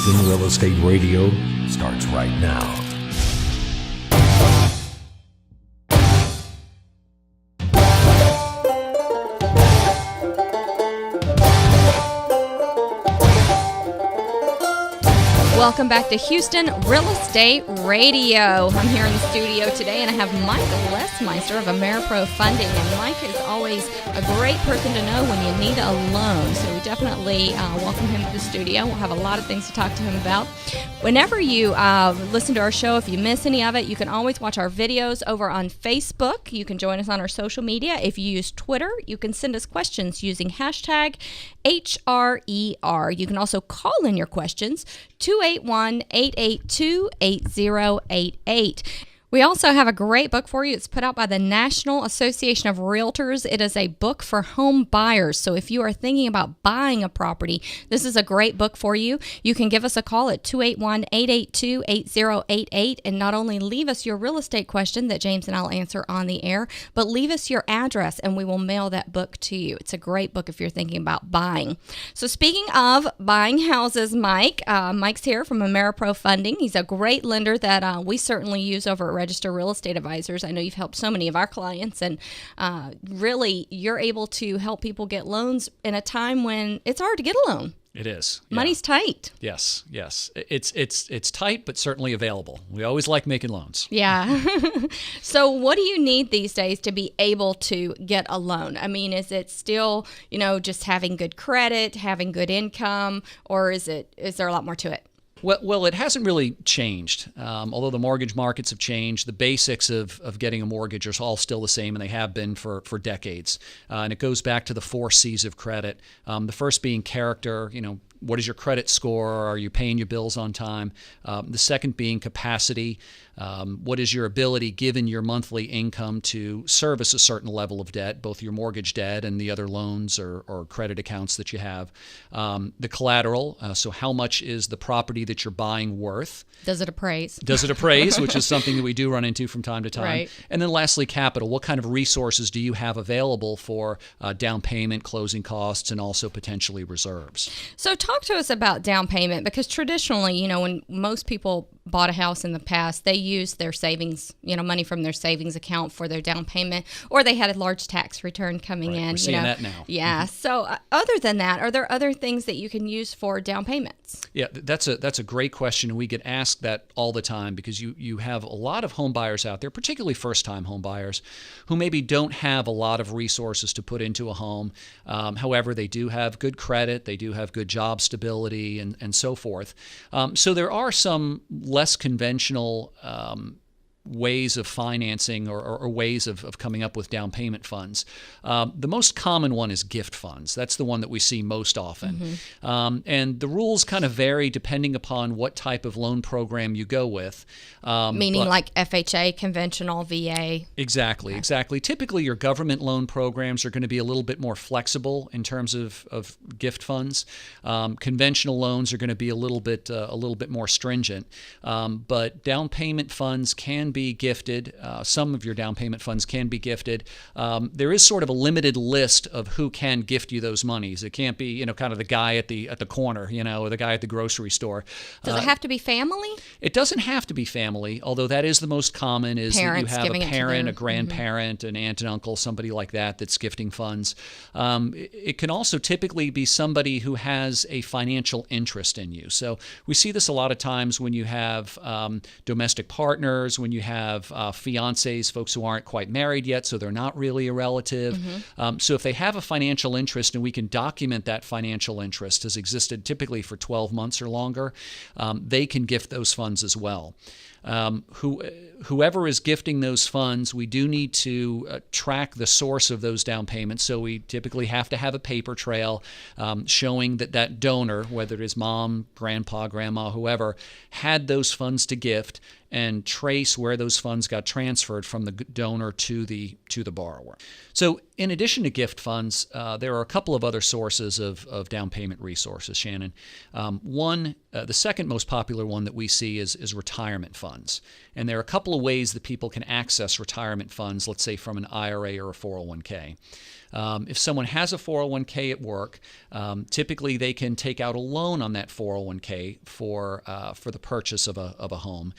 Houston Real Estate Radio starts right now. Welcome back to Houston Real Estate Radio. I'm here in the studio today, and I have Mike Lesmeister of Ameripro Funding. And Mike is always a great person to know when you need a loan. So we definitely welcome him to the studio. We'll have a lot of things to talk to him about. Whenever you listen to our show, if you miss any of it, you can always watch our videos over on Facebook. You can join us on our social media. If you use Twitter, you can send us questions using hashtag HRER. You can also call in your questions, 281-882-8088. We also have a great book for you. It's put out by the National Association of Realtors. It is a book for home buyers. So if you are thinking about buying a property, this is a great book for you. You can give us a call at 281-882-8088 and not only leave us your real estate question that James and I'll answer on the air, but leave us your address and we will mail that book to you. It's a great book if you're thinking about buying. So speaking of buying houses, Mike's here from Ameripro Funding. He's a great lender that we certainly use over at Register Real Estate Advisors. I know you've helped so many of our clients, and really you're able to help people get loans in a time when it's hard to get a loan. It is. Yeah. Money's tight. Yes. It's tight, but certainly available. We always like making loans. Yeah. So what do you need these days to be able to get a loan? I mean, is it still, just having good credit, having good income, or is there a lot more to it? Well, it hasn't really changed. Although the mortgage markets have changed, the basics of getting a mortgage are all still the same, and they have been for decades. And it goes back to the 4 C's of credit. The first being character. What is your credit score? Are you paying your bills on time? The second being capacity. What is your ability, given your monthly income, to service a certain level of debt, both your mortgage debt and the other loans or credit accounts that you have? The collateral, so how much is the property that you're buying worth? Does it appraise? Which is something that we do run into from time to time. Right. And then lastly, capital. What kind of resources do you have available for down payment, closing costs, and also potentially reserves? So talk to us about down payment, because traditionally, when most people bought a house in the past, they used their savings, money from their savings account for their down payment, or they had a large tax return coming in. We're seeing that now. Yeah. Mm-hmm. So other than that, are there other things that you can use for down payments? Yeah, that's a great question, and we get asked that all the time because you have a lot of home buyers out there, particularly first-time home buyers, who maybe don't have a lot of resources to put into a home. However, they do have good credit, they do have good job stability, and so forth. So there are some less conventional ways of financing or ways of coming up with down payment funds. The most common one is gift funds. That's the one that we see most often. Mm-hmm. And the rules kind of vary depending upon what type of loan program you go with. Meaning like FHA, conventional, VA? Exactly. Typically, your government loan programs are going to be a little bit more flexible in terms of gift funds. Conventional loans are going to be a little bit more stringent. But down payment funds can be gifted. Some of your down payment funds can be gifted. There is sort of a limited list of who can gift you those monies. It can't be, kind of the guy at the corner, or the guy at the grocery store. Does it have to be family? It doesn't have to be family, although that is the most common. Is Parents that you have giving a parent, it to a grandparent, an aunt and uncle, somebody like that's gifting funds. It can also typically be somebody who has a financial interest in you. So we see this a lot of times when you have domestic partners, when you have fiancés, folks who aren't quite married yet, so they're not really a relative. Mm-hmm. So if they have a financial interest and we can document that financial interest has existed typically for 12 months or longer, they can gift those funds as well. Whoever is gifting those funds, we do need to track the source of those down payments. So we typically have to have a paper trail showing that donor, whether it is mom, grandpa, grandma, whoever, had those funds to gift, and trace where those funds got transferred from the donor to the borrower. So in addition to gift funds, there are a couple of other sources of down payment resources, Shannon. The second most popular one that we see is retirement funds. funds. And there are a couple of ways that people can access retirement funds, let's say from an IRA or a 401k. If someone has a 401k at work, typically they can take out a loan on that 401k for the purchase of a home.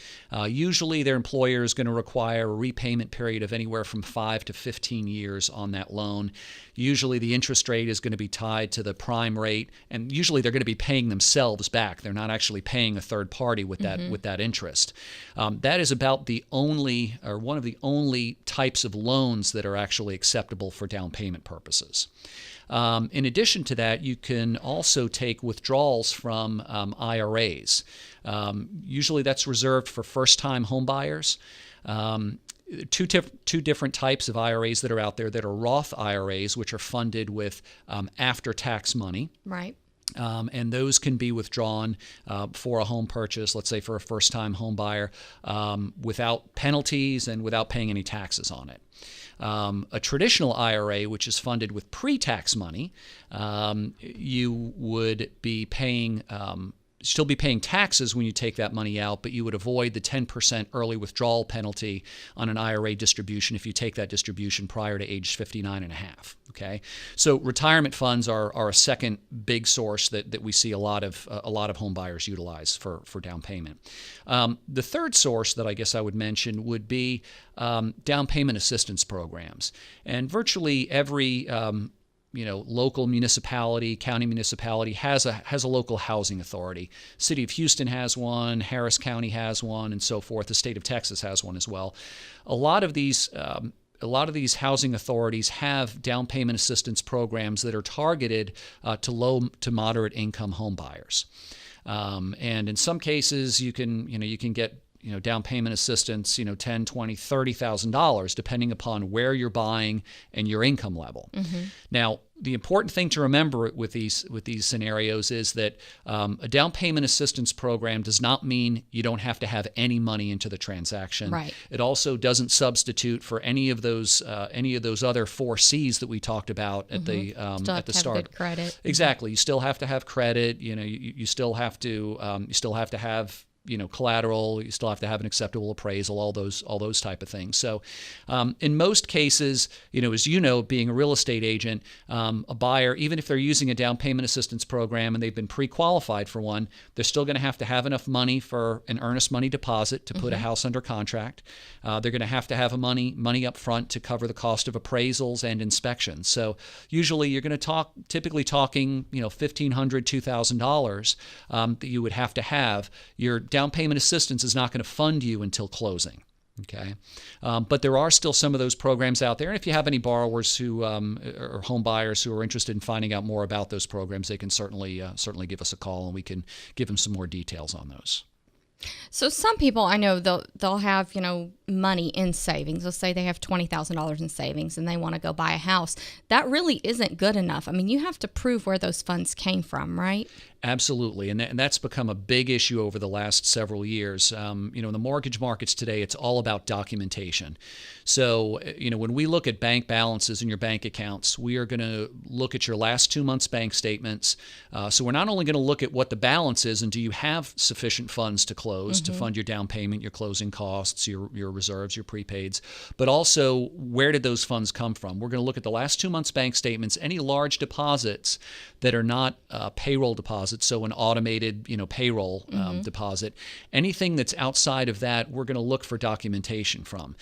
Usually their employer is going to require a repayment period of anywhere from 5 to 15 years on that loan. Usually the interest rate is going to be tied to the prime rate, and usually they're going to be paying themselves back. They're not actually paying a third party with that interest. That is about the only, or one of the only types of loans that are actually acceptable for down payment purposes. In addition to that, you can also take withdrawals from IRAs. Usually that's reserved for first-time home buyers. Two different types of IRAs that are out there that are Roth IRAs, which are funded with after-tax money. Right. And those can be withdrawn for a home purchase, let's say for a first-time home buyer, without penalties and without paying any taxes on it. A traditional IRA, which is funded with pre-tax money, you would be paying still be paying taxes when you take that money out, but you would avoid the 10% early withdrawal penalty on an IRA distribution if you take that distribution prior to age 59 and a half. Okay, so retirement funds are a second big source that we see a lot of home buyers utilize for down payment. The third source that I guess I would mention would be down payment assistance programs, and virtually every local municipality, county municipality has a local housing authority. City of Houston has one, Harris County has one, and so forth. The state of Texas has one as well. A lot of these housing authorities have down payment assistance programs that are targeted to low to moderate income home buyers. And in some cases, you can get down payment assistance, $10,000, $20,000, $30,000, depending upon where you're buying and your income level. Mm-hmm. Now, the important thing to remember with these scenarios is that a down payment assistance program does not mean you don't have to have any money into the transaction. Right. It also doesn't substitute for any of those other 4 C's that we talked about at the start. Have good credit. Exactly. You still have to have credit. You still have to have collateral. You still have to have an acceptable appraisal. All those type of things. So, in most cases, as being a real estate agent, a buyer, even if they're using a down payment assistance program and they've been pre-qualified for one, they're still going to have enough money for an earnest money deposit to put a house under contract. They're going to have money up front to cover the cost of appraisals and inspections. So, usually you're going to typically talking, $1,500, $2,000 that you would have to have. Your down payment assistance is not going to fund you until closing. Okay, but there are still some of those programs out there, and if you have any borrowers who or home buyers who are interested in finding out more about those programs, they can certainly give us a call, and we can give them some more details on those. So some people, I know they'll have money in savings. Let's say they have $20,000 in savings and they want to go buy a house. That really isn't good enough. I mean, you have to prove where those funds came from, right? Absolutely, and that's become a big issue over the last several years. In the mortgage markets today, it's all about documentation. So, when we look at bank balances in your bank accounts, we are going to look at your last 2 months' bank statements. So we're not only going to look at what the balance is and do you have sufficient funds to close to fund your down payment, your closing costs, your reserves, your prepaids, but also where did those funds come from? We're going to look at the last 2 months' bank statements, any large deposits that are not payroll deposits, so an automated payroll deposit. Anything that's outside of that, we're going to look for documentation from.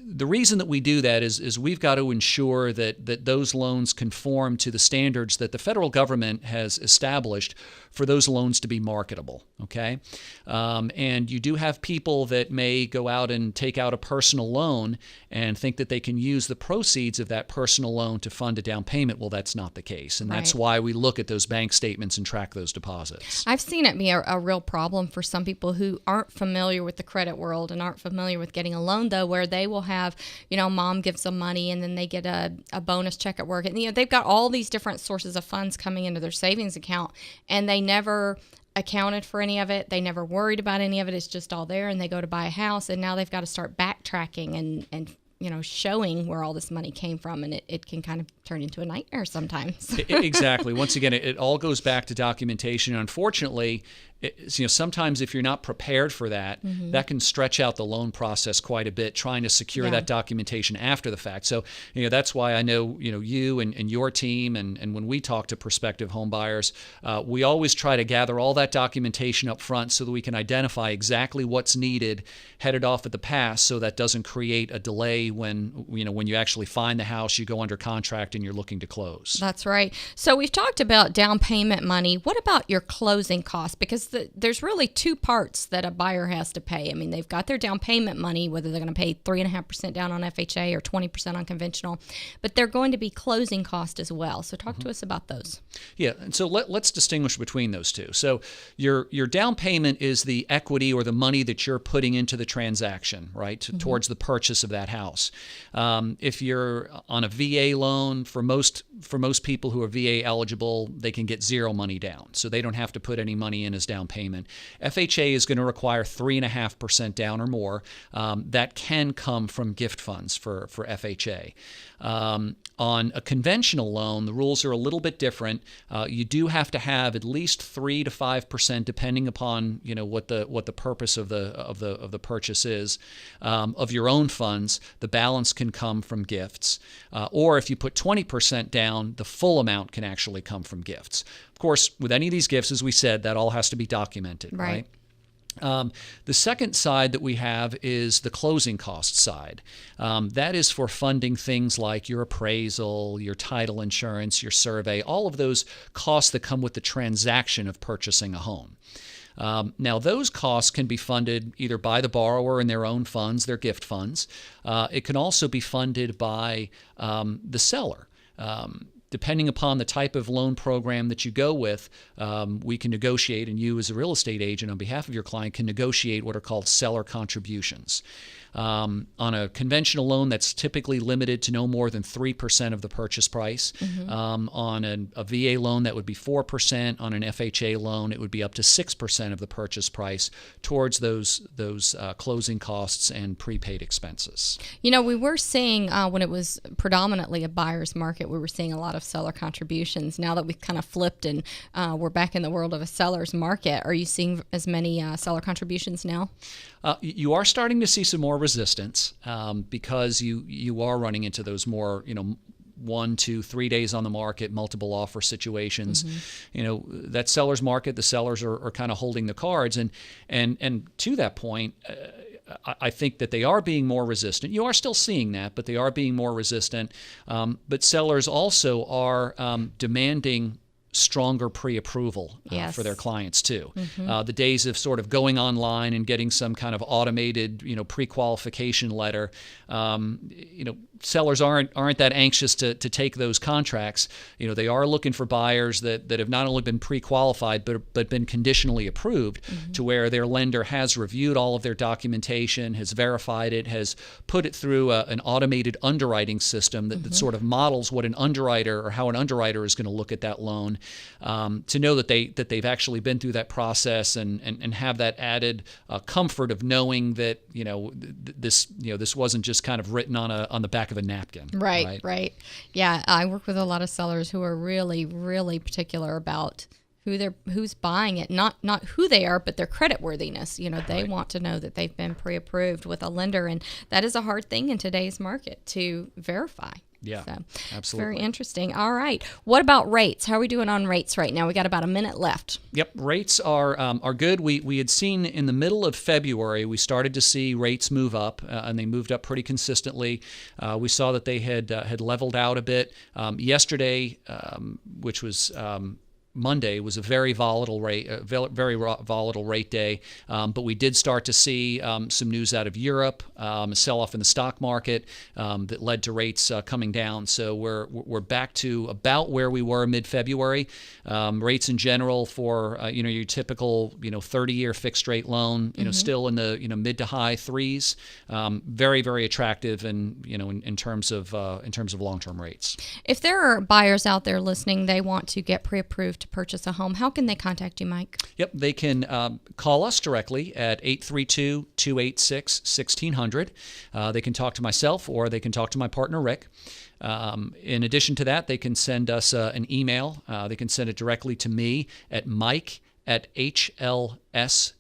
The reason that we do that is we've got to ensure that those loans conform to the standards that the federal government has established for those loans to be marketable, okay? And you do have people that may go out and take out a personal loan and think that they can use the proceeds of that personal loan to fund a down payment. Well, that's not the case, and that's why we look at those bank statements and track those deposits. I've seen it be a real problem for some people who aren't familiar with the credit world and aren't familiar with getting a loan, though, where they will have, mom gives them money and then they get a bonus check at work. And, they've got all these different sources of funds coming into their savings account, and they never accounted for any of it. They never worried about any of it. It's just all there, and they go to buy a house, and now they've got to start backtracking and showing where all this money came from, and it can kind of turn into a nightmare sometimes. Exactly. Once again, it all goes back to documentation. Unfortunately, sometimes if you're not prepared for that, that can stretch out the loan process quite a bit, trying to secure that documentation after the fact. So, that's why I know, you and your team, and when we talk to prospective home buyers, we always try to gather all that documentation up front so that we can identify exactly what's needed, headed off at the pass, so that doesn't create a delay when you actually find the house, you go under contract, and you're looking to close. That's right. So we've talked about down payment money. What about your closing costs? Because there's really two parts that a buyer has to pay. I mean, they've got their down payment money, whether they're going to pay 3.5% down on FHA or 20% on conventional, but they're going to be closing costs as well. So talk to us about those. Yeah, and so let's distinguish between those two. So your down payment is the equity or the money that you're putting into the transaction, right, towards the purchase of that house. If you're on a VA loan, for most people who are VA eligible, they can get zero money down, so they don't have to put any money in as down payment. FHA is going to require 3.5% down or more. That can come from gift funds for FHA. On a conventional loan, the rules are a little bit different. You do have to have at least 3 to 5%, depending upon what the purpose of the purchase is, of your own funds. The balance can come from gifts, or if you put 20% down, the full amount can actually come from gifts. Of course, with any of these gifts, as we said, that all has to be documented, right? The second side that we have is the closing cost side. That is for funding things like your appraisal, your title insurance, your survey, all of those costs that come with the transaction of purchasing a home. Now, those costs can be funded either by the borrower in their own funds, their gift funds. It can also be funded by the seller. Depending upon the type of loan program that you go with, we can negotiate, and you as a real estate agent on behalf of your client can negotiate what are called seller contributions. On a conventional loan, that's typically limited to no more than 3% of the purchase price. On a VA loan, that would be 4%. On an FHA loan, it would be up to 6% of the purchase price towards those closing costs and prepaid expenses. We were seeing, when it was predominantly a buyer's market, we were seeing a lot of seller contributions. Now that we've kind of flipped and we're back in the world of a seller's market, are you seeing as many seller contributions now? You are starting to see some more resistance because you are running into those more 1, 2, 3 days on the market, multiple offer situations. That seller's market, the sellers are kind of holding the cards, and to that point, I think that they are being more resistant. You are still seeing that, but they are being more resistant. But sellers also are demanding stronger pre-approval for their clients too. The days of sort of going online and getting some kind of automated, pre-qualification letter, sellers aren't that anxious to take those contracts. They are looking for buyers that have not only been pre-qualified but been conditionally approved, to where their lender has reviewed all of their documentation, has verified it, has put it through an automated underwriting system that sort of models what an underwriter or how an underwriter is going to look at that loan. To know that they've actually been through that process and have that added comfort of knowing that this wasn't just kind of written on the back of a napkin. Right. Yeah, I work with a lot of sellers who are really, really particular about who's buying it, not who they are, but their credit worthiness. They want to know that they've been pre-approved with a lender, and that is a hard thing in today's market to verify. Yeah, so, absolutely. Very interesting. All right. What about rates? How are we doing on rates right now? We got about a minute left. Yep, rates are good. We had seen in the middle of February, we started to see rates move up, and they moved up pretty consistently. We saw that they had leveled out a bit. Yesterday, which was Monday, was a very volatile rate day, but we did start to see some news out of Europe, a sell-off in the stock market that led to rates coming down. So we're back to about where we were mid-February. Rates in general for your typical 30-year fixed-rate loan, still in the mid to high threes, very, very attractive, and in terms of long-term rates. If there are buyers out there listening, they want to get pre-approved to purchase a home, how can they contact you, Mike? Yep, they can call us directly at 832-286-1600. They can talk to myself, or they can talk to my partner, Rick. In addition to that, they can send us an email. They can send it directly to me at Mike at HLSTX.com,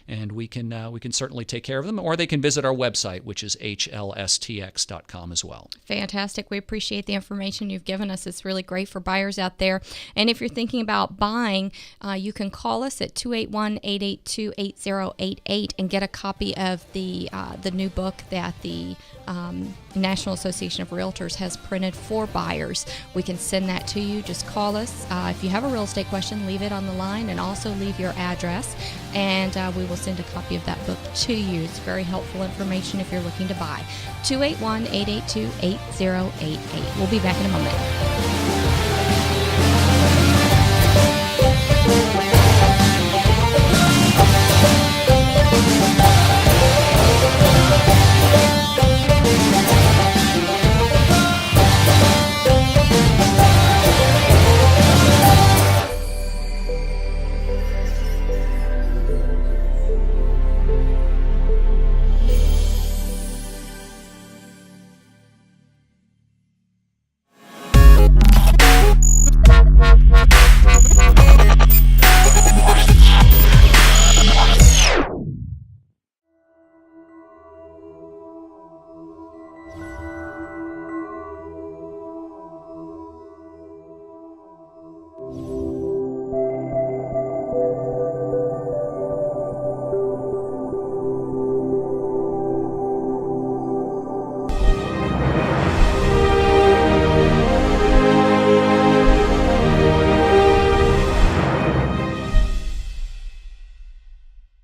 and we can certainly take care of them, or they can visit our website, which is HLSTX.com as well. Fantastic. We appreciate the information you've given us. It's really great for buyers out there. And if you're thinking about buying, you can call us at 281-882-8088 and get a copy of the new book that the National Association of Realtors has printed for buyers. We can send that to you. Just call us. If you have a real estate question, leave it on the line and also leave your address, and we will send a copy of that book to you. It's very helpful information if you're looking to buy. 281-882-8088. We'll be back in a moment.